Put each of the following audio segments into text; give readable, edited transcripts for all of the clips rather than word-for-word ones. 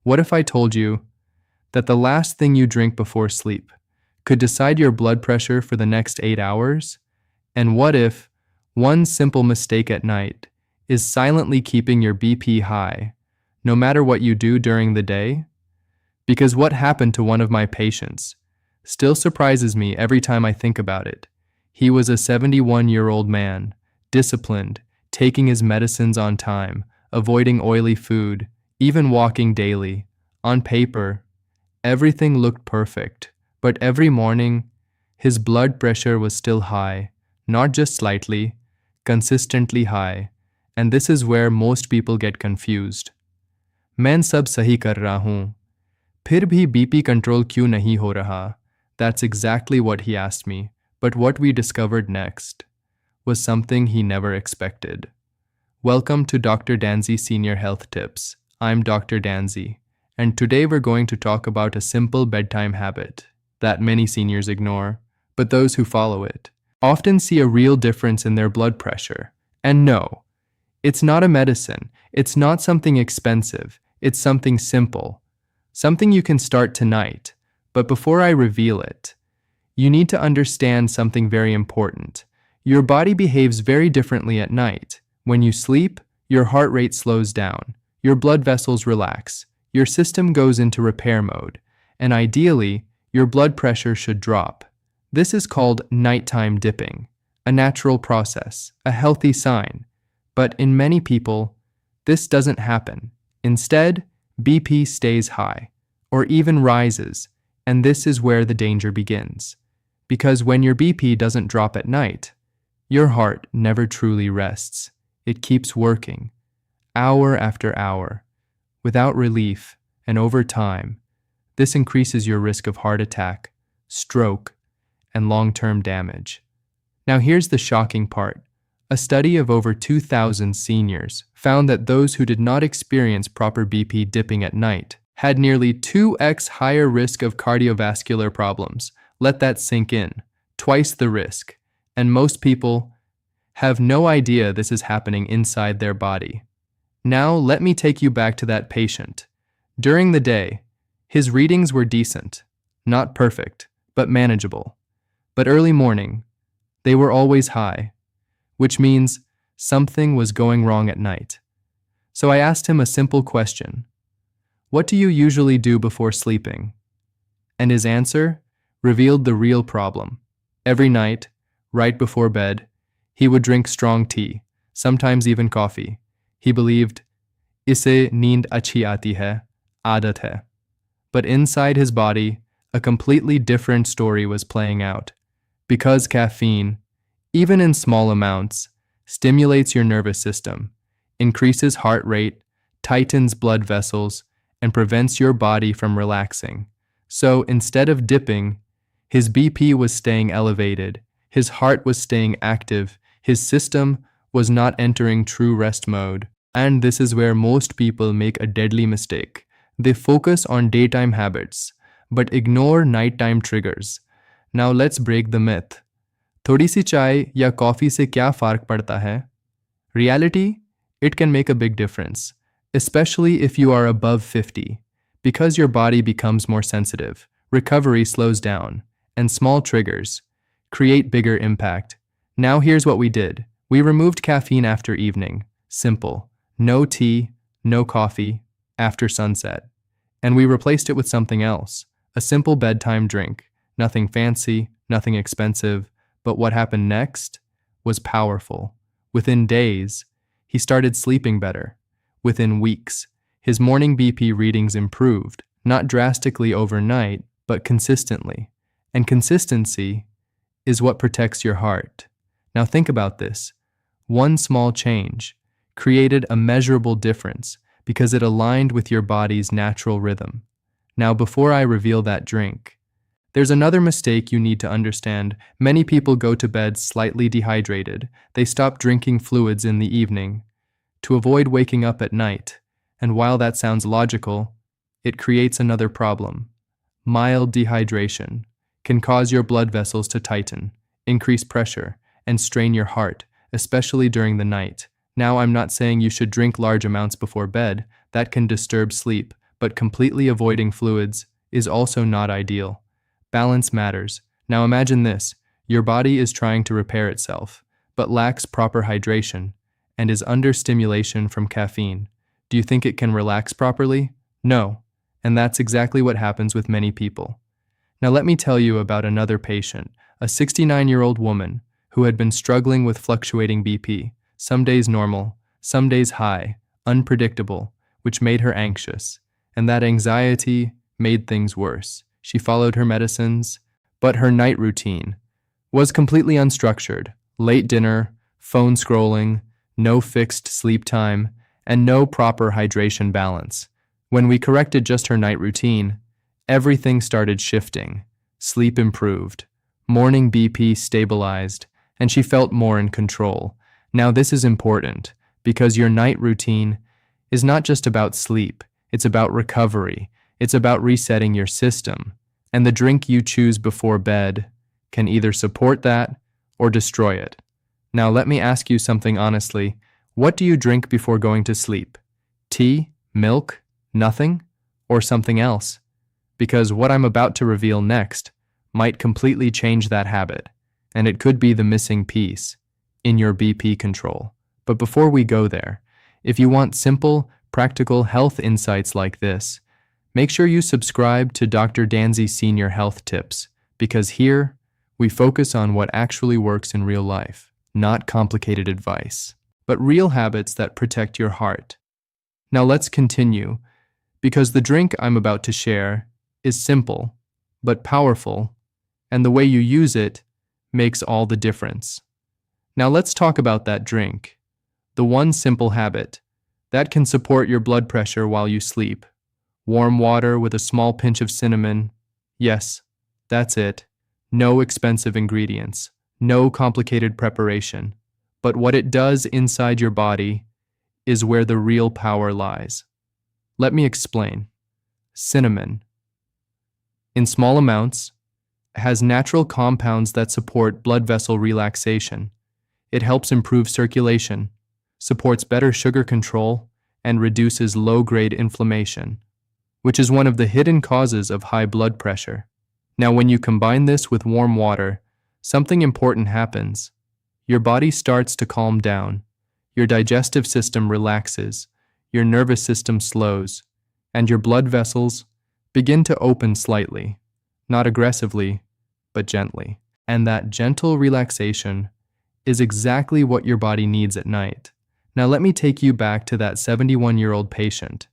What if I told you that the last thing you drink before sleep could decide your blood pressure for the next 8 hours? And what if one simple mistake at night is silently keeping your BP high, no matter what you do during the day? Because what happened to one of my patients still surprises me every time I think about it. He was a 71-year-old man, disciplined, taking his medicines on time, avoiding oily food, even walking daily. On paper, everything looked perfect, but every morning, his blood pressure was still high, not just slightly, consistently high, and this is where most people get confused. मैं सब सही कर रहा हूँ, फिर भी BP control क्यों नहीं हो रहा? That's exactly what he asked me, but what we discovered next was something he never expected. Welcome to Dr. Danzy Senior Health Tips. I'm Dr. Danzy, and today we're going to talk about a simple bedtime habit that many seniors ignore, but those who follow it often see a real difference in their blood pressure. And no, it's not a medicine, it's not something expensive, it's something simple, something you can start tonight. But before I reveal it, you need to understand something very important. Your body behaves very differently at night. When you sleep, your heart rate slows down, your blood vessels relax, your system goes into repair mode, and ideally, your blood pressure should drop. This is called nighttime dipping, a natural process, a healthy sign. But in many people, this doesn't happen. Instead, BP stays high, or even rises, and this is where the danger begins. Because when your BP doesn't drop at night, your heart never truly rests. It keeps working, hour after hour, without relief, and over time, this increases your risk of heart attack, stroke, and long-term damage. Now here's the shocking part. A study of over 2,000 seniors found that those who did not experience proper BP dipping at night had nearly 2x higher risk of cardiovascular problems. Let that sink in. Twice the risk. And most people have no idea this is happening inside their body. Now let me take you back to that patient. During the day, his readings were decent, not perfect, but manageable. But early morning, they were always high, which means something was going wrong at night. So I asked him a simple question. What do you usually do before sleeping? And his answer revealed the real problem. Every night, right before bed, he would drink strong tea, sometimes even coffee. He believed, "Isse neend achhi aati hai, aadat hai." But inside his body, a completely different story was playing out. Because caffeine, even in small amounts, stimulates your nervous system, increases heart rate, tightens blood vessels, and prevents your body from relaxing. So instead of dipping, his BP was staying elevated, his heart was staying active, his system was not entering true rest mode. And this is where most people make a deadly mistake. They focus on daytime habits, but ignore nighttime triggers. Now let's break the myth. थोड़ी सी चाय या coffee से क्या फ़र्क पड़ता है? Reality, it can make a big difference, especially if you are above 50, because your body becomes more sensitive, recovery slows down, and small triggers create bigger impact. Now here's what we did. We removed caffeine after evening. Simple. No tea, no coffee, after sunset. And we replaced it with something else. A simple bedtime drink. Nothing fancy, nothing expensive. But what happened next was powerful. Within days, he started sleeping better. Within weeks, his morning BP readings improved, not drastically overnight, but consistently. And consistency is what protects your heart. Now think about this. One small change created a measurable difference because it aligned with your body's natural rhythm. Now, before I reveal that drink, there's another mistake you need to understand. Many people go to bed slightly dehydrated. They stop drinking fluids in the evening to avoid waking up at night. And while that sounds logical, it creates another problem. Mild dehydration can cause your blood vessels to tighten, increase pressure, and strain your heart, especially during the night. Now, I'm not saying you should drink large amounts before bed. That can disturb sleep. but completely avoiding fluids is also not ideal. Balance matters. Now imagine this. Your body is trying to repair itself, but lacks proper hydration and is under stimulation from caffeine. Do you think it can relax properly? No. And that's exactly what happens with many people. Now let me tell you about another patient, a 69-year-old woman who had been struggling with fluctuating BP, some days normal, some days high, unpredictable, which made her anxious. And that anxiety made things worse. She followed her medicines, but her night routine was completely unstructured. Late dinner, phone scrolling, no fixed sleep time, and no proper hydration balance. When we corrected just her night routine, everything started shifting. Sleep improved, morning BP stabilized, and she felt more in control. Now this is important because your night routine is not just about sleep, it's about recovery, it's about resetting your system. And the drink you choose before bed can either support that or destroy it. Now let me ask you something honestly. What do you drink before going to sleep? Tea? Milk? Nothing? Or something else? Because what I'm about to reveal next might completely change that habit, and it could be the missing piece in your BP control. But before we go there, if you want simple, practical health insights like this, make sure you subscribe to Dr. Danzy Senior Health Tips, because here we focus on what actually works in real life, not complicated advice, but real habits that protect your heart. Now let's continue, because the drink I'm about to share is simple, but powerful, and the way you use it makes all the difference. Now let's talk about that drink, the one simple habit that can support your blood pressure while you sleep. Warm water with a small pinch of cinnamon. Yes, that's it. No expensive ingredients, no complicated preparation. But what it does inside your body is where the real power lies. Let me explain. Cinnamon, in small amounts, has natural compounds that support blood vessel relaxation. It helps improve circulation, supports better sugar control, and reduces low-grade inflammation, which is one of the hidden causes of high blood pressure. Now, when you combine this with warm water, something important happens. Your body starts to calm down, your digestive system relaxes, your nervous system slows, and your blood vessels begin to open slightly, not aggressively, but gently. And that gentle relaxation is exactly what your body needs at night. Now let me take you back to that 71-year-old patient.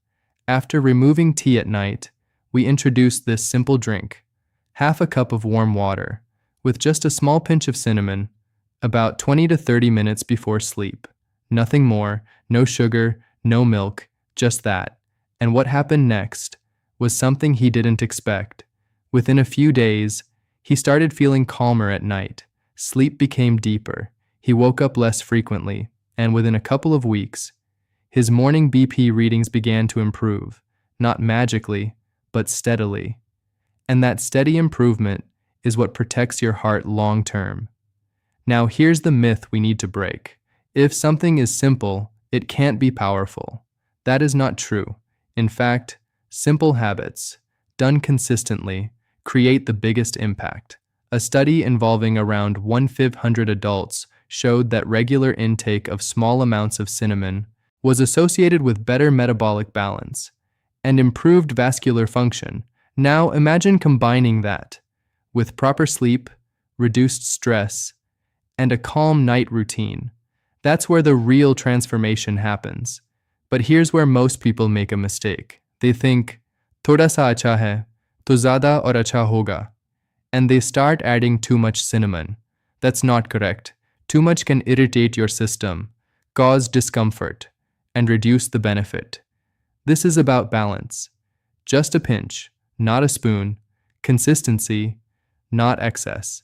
After removing tea at night, we introduced this simple drink, half a cup of warm water, with just a small pinch of cinnamon, about 20 to 30 minutes before sleep. Nothing more, no sugar, no milk, just that. And what happened next was something he didn't expect. Within a few days, he started feeling calmer at night. Sleep became deeper. He woke up less frequently, and within a couple of weeks, his morning BP readings began to improve, not magically, but steadily. And that steady improvement is what protects your heart long term. Now here's the myth we need to break. If something is simple, it can't be powerful. That is not true. In fact, simple habits, done consistently, create the biggest impact. A study involving around 1,500 adults showed that regular intake of small amounts of cinnamon was associated with better metabolic balance and improved vascular function. Now imagine combining that with proper sleep, reduced stress, and a calm night routine. That's where the real transformation happens. But here's where most people make a mistake. They think, thoda sa acha hai, to zyada aur acha hoga. And they start adding too much cinnamon. That's not correct. Too much can irritate your system, cause discomfort, and reduce the benefit. This is about balance. Just a pinch, not a spoon. Consistency, not excess.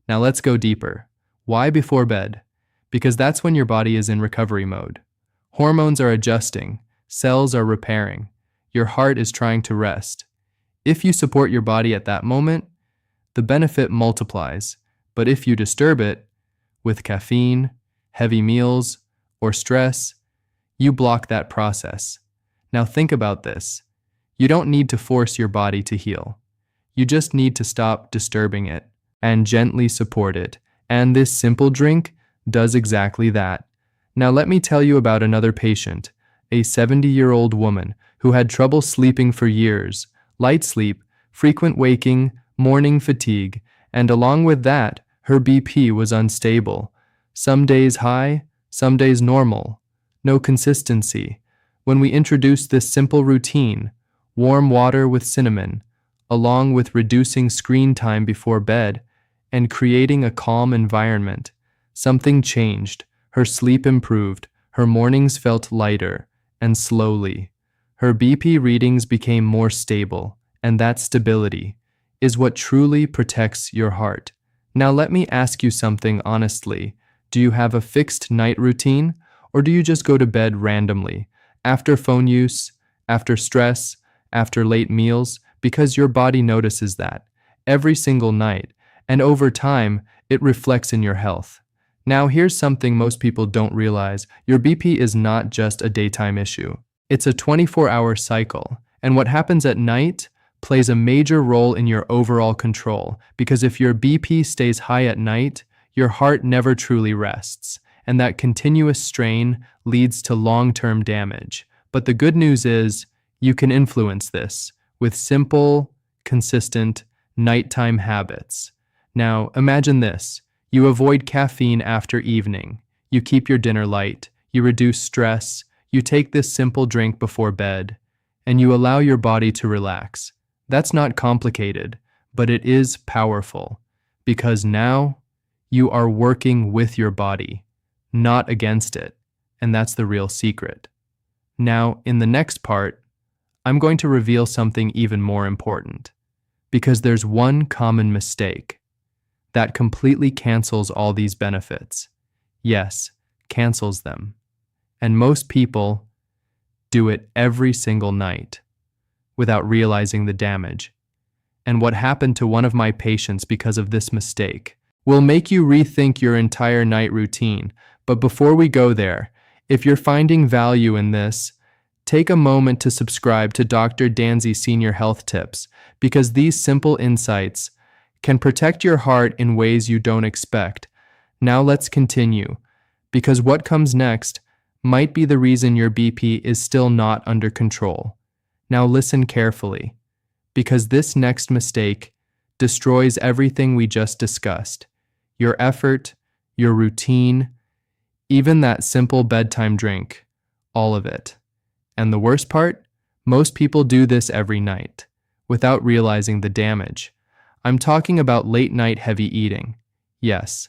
Now let's go deeper. Why before bed? Because that's when your body is in recovery mode. Hormones are adjusting, cells are repairing, your heart is trying to rest. If you support your body at that moment, the benefit multiplies. But if you disturb it with caffeine, heavy meals, or stress, you block that process. Now think about this. You don't need to force your body to heal. You just need to stop disturbing it and gently support it. And this simple drink does exactly that. Now let me tell you about another patient, a 70-year-old woman who had trouble sleeping for years, light sleep, frequent waking, morning fatigue, and along with that, her BP was unstable. Some days high, some days normal. No consistency. When we introduced this simple routine, warm water with cinnamon, along with reducing screen time before bed and creating a calm environment, something changed. Her sleep improved, her mornings felt lighter, and slowly, her BP readings became more stable, and that stability is what truly protects your heart. Now let me ask you something honestly. Do you have a fixed night routine, or do you just go to bed randomly, after phone use, after stress, after late meals, because your body notices that every single night, and over time, it reflects in your health. Now here's something most people don't realize. Your BP is not just a daytime issue. It's a 24-hour cycle, and what happens at night plays a major role in your overall control, because if your BP stays high at night, your heart never truly rests, and that continuous strain leads to long-term damage. But the good news is, you can influence this with simple, consistent, nighttime habits. Now, imagine this. You avoid caffeine after evening. You keep your dinner light. You reduce stress. You take this simple drink before bed, and you allow your body to relax. That's not complicated, but it is powerful, because now you are working with your body, not against it, and that's the real secret. Now, in the next part, I'm going to reveal something even more important, because there's one common mistake that completely cancels all these benefits. Yes, cancels them. And most people do it every single night without realizing the damage. And what happened to one of my patients because of this mistake will make you rethink your entire night routine. But before we go there, if you're finding value in this, take a moment to subscribe to Dr. Danzy Senior Health Tips, because these simple insights can protect your heart in ways you don't expect. Now let's continue, because what comes next might be the reason your BP is still not under control. Now listen carefully, because this next mistake destroys everything we just discussed. Your effort, your routine, even that simple bedtime drink, all of it. And the worst part? Most people do this every night, without realizing the damage. I'm talking about late night heavy eating. Yes,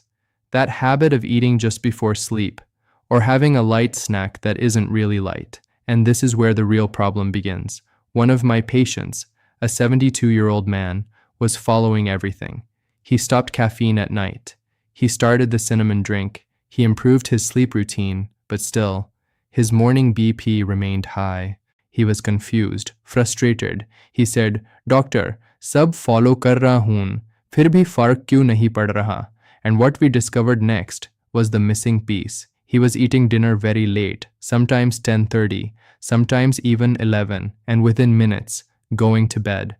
that habit of eating just before sleep, or having a light snack that isn't really light. And this is where the real problem begins. One of my patients, a 72-year-old man, was following everything. He stopped caffeine at night. He started the cinnamon drink. He improved his sleep routine, but still, his morning BP remained high. He was confused, frustrated. He said, "Doctor, सब follow कर रहा हूँ, फिर भी फर्क क्यों नहीं पड़ रहा?" And what we discovered next was the missing piece. He was eating dinner very late, sometimes 10:30, sometimes even 11, and within minutes, going to bed.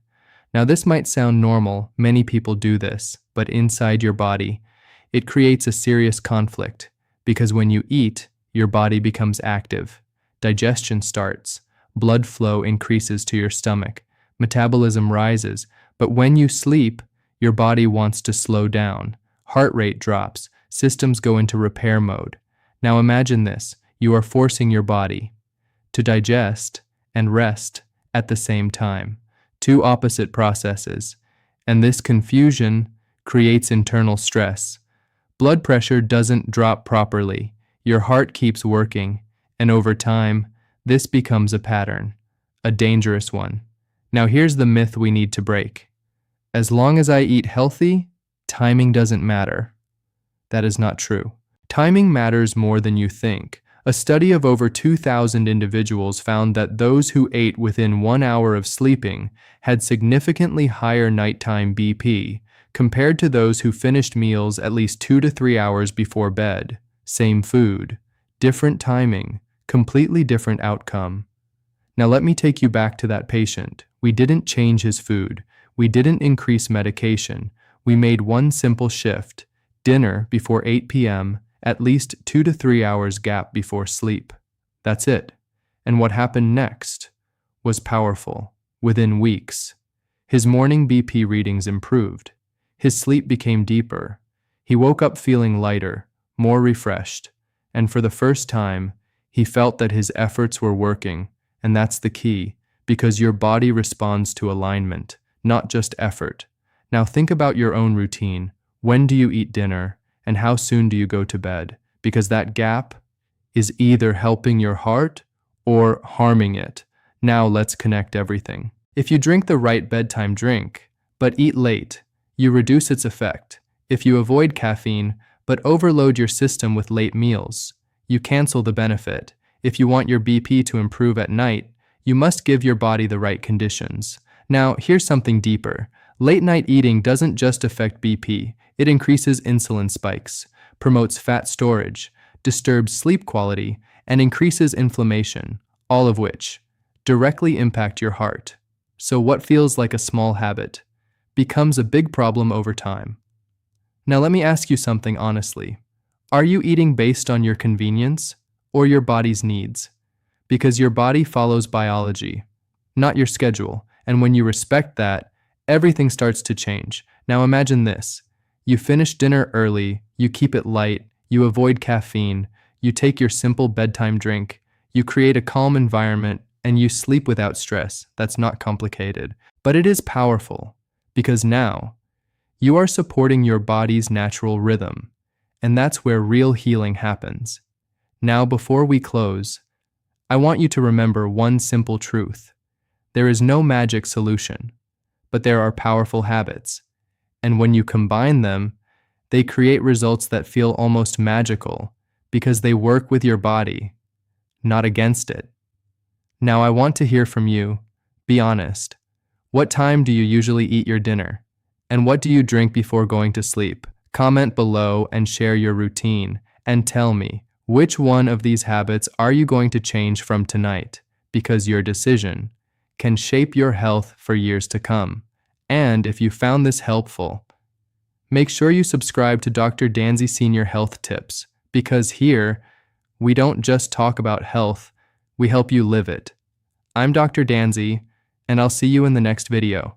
Now this might sound normal, many people do this, but inside your body, it creates a serious conflict, because when you eat, your body becomes active. Digestion starts, blood flow increases to your stomach, metabolism rises, but when you sleep, your body wants to slow down. Heart rate drops, systems go into repair mode. Now imagine this, you are forcing your body to digest and rest at the same time, two opposite processes, and this confusion creates internal stress. Blood pressure doesn't drop properly, your heart keeps working, and over time, this becomes a pattern, a dangerous one. Now here's the myth we need to break. As long as I eat healthy, timing doesn't matter. That is not true. Timing matters more than you think. A study of over 2,000 individuals found that those who ate within 1 hour of sleeping had significantly higher nighttime BP compared to those who finished meals at least 2 to 3 hours before bed. Same food, different timing, completely different outcome. Now let me take you back to that patient. We didn't change his food. We didn't increase medication. We made one simple shift: dinner before 8 p.m., at least 2 to 3 hours gap before sleep. That's it. And what happened next was powerful. Within weeks, his morning BP readings improved. His sleep became deeper. He woke up feeling lighter, more refreshed, and for the first time, he felt that his efforts were working. And that's the key, because your body responds to alignment, not just effort. Now think about your own routine. When do you eat dinner, and how soon do you go to bed? Because that gap is either helping your heart or harming it. Now let's connect everything. If you drink the right bedtime drink, but eat late, you reduce its effect. If you avoid caffeine, but overload your system with late meals, you cancel the benefit. If you want your BP to improve at night, you must give your body the right conditions. Now, here's something deeper. Late night eating doesn't just affect BP, it increases insulin spikes, promotes fat storage, disturbs sleep quality, and increases inflammation, all of which directly impact your heart. So what feels like a small habit becomes a big problem over time. Now let me ask you something honestly. Are you eating based on your convenience or your body's needs? Because your body follows biology, not your schedule, and when you respect that, everything starts to change. Now imagine this. You finish dinner early, you keep it light, you avoid caffeine, you take your simple bedtime drink, you create a calm environment, and you sleep without stress. That's not complicated, but it is powerful, because now you are supporting your body's natural rhythm, and that's where real healing happens. Now, before we close, I want you to remember one simple truth. There is no magic solution, but there are powerful habits, and when you combine them, they create results that feel almost magical because they work with your body, not against it. Now, I want to hear from you. Be honest. What time do you usually eat your dinner? And what do you drink before going to sleep? Comment below and share your routine, and tell me, which one of these habits are you going to change from tonight? Because your decision can shape your health for years to come. And if you found this helpful, make sure you subscribe to Dr. Danzy Senior Health Tips, because here, we don't just talk about health, we help you live it. I'm Dr. Danzy, and I'll see you in the next video.